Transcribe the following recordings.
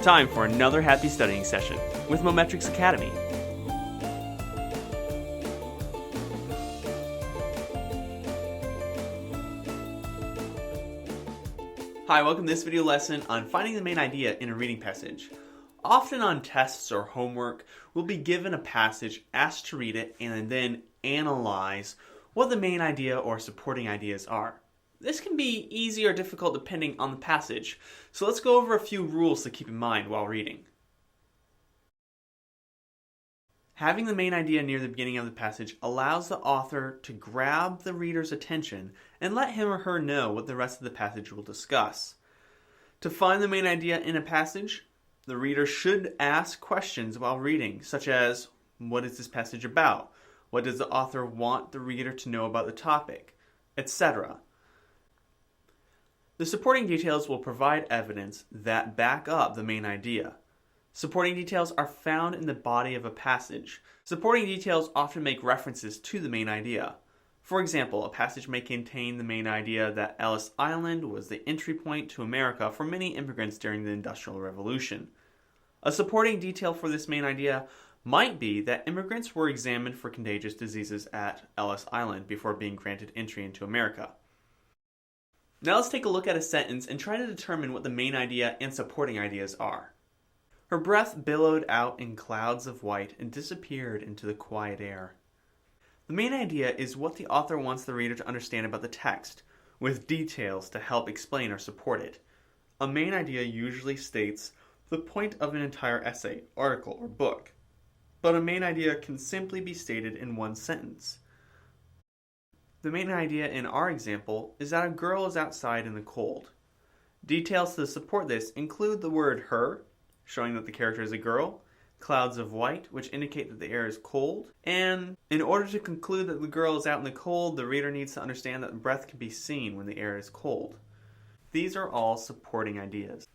time for another happy studying session with Mometrix Academy. Hi, welcome to this video lesson on finding the main idea in a reading passage. Often on tests or homework, we'll be given a passage, asked to read it, and then analyze what the main idea or supporting ideas are. This can be easy or difficult depending on the passage, so let's go over a few rules to keep in mind while reading. Having the main idea near the beginning of the passage allows the author to grab the reader's attention and let him or her know what the rest of the passage will discuss. To find the main idea in a passage, the reader should ask questions while reading, such as, what is this passage about? What does the author want the reader to know about the topic? Etc. The supporting details will provide evidence that back up the main idea. Supporting details are found in the body of a passage. Supporting details often make references to the main idea. For example, a passage may contain the main idea that Ellis Island was the entry point to America for many immigrants during the Industrial Revolution. A supporting detail for this main idea might be that immigrants were examined for contagious diseases at Ellis Island before being granted entry into America. Now let's take a look at a sentence and try to determine what the main idea and supporting ideas are. Her breath billowed out in clouds of white and disappeared into the quiet air. The main idea is what the author wants the reader to understand about the text, with details to help explain or support it. A main idea usually states the point of an entire essay, article, or book, but a main idea can simply be stated in one sentence. The main idea in our example is that a girl is outside in the cold. Details to support this include the word her, showing that the character is a girl, clouds of white, which indicate that the air is cold, and in order to conclude that the girl is out in the cold, the reader needs to understand that the breath can be seen when the air is cold. These are all supporting ideas.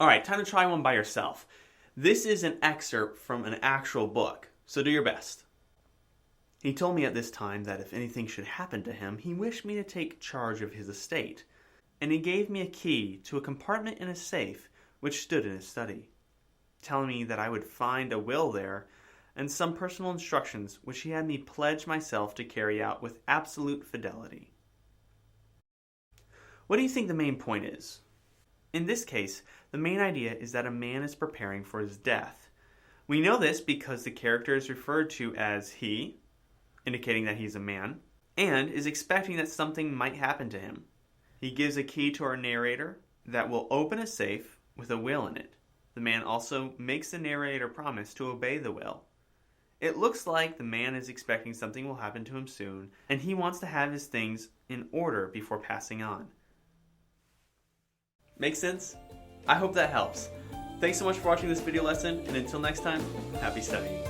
Alright, time to try one by yourself. This is an excerpt from an actual book, so do your best. He told me at this time that if anything should happen to him, he wished me to take charge of his estate, and he gave me a key to a compartment in a safe which stood in his study, telling me that I would find a will there and some personal instructions which he had me pledge myself to carry out with absolute fidelity. What do you think the main point is? In this case, the main idea is that a man is preparing for his death. We know this because the character is referred to as he, indicating that he's a man, and is expecting that something might happen to him. He gives a key to our narrator that will open a safe with a will in it. The man also makes the narrator promise to obey the will. It looks like the man is expecting something will happen to him soon, and he wants to have his things in order before passing on. Make sense? I hope that helps. Thanks so much for watching this video lesson, and until next time, happy studying.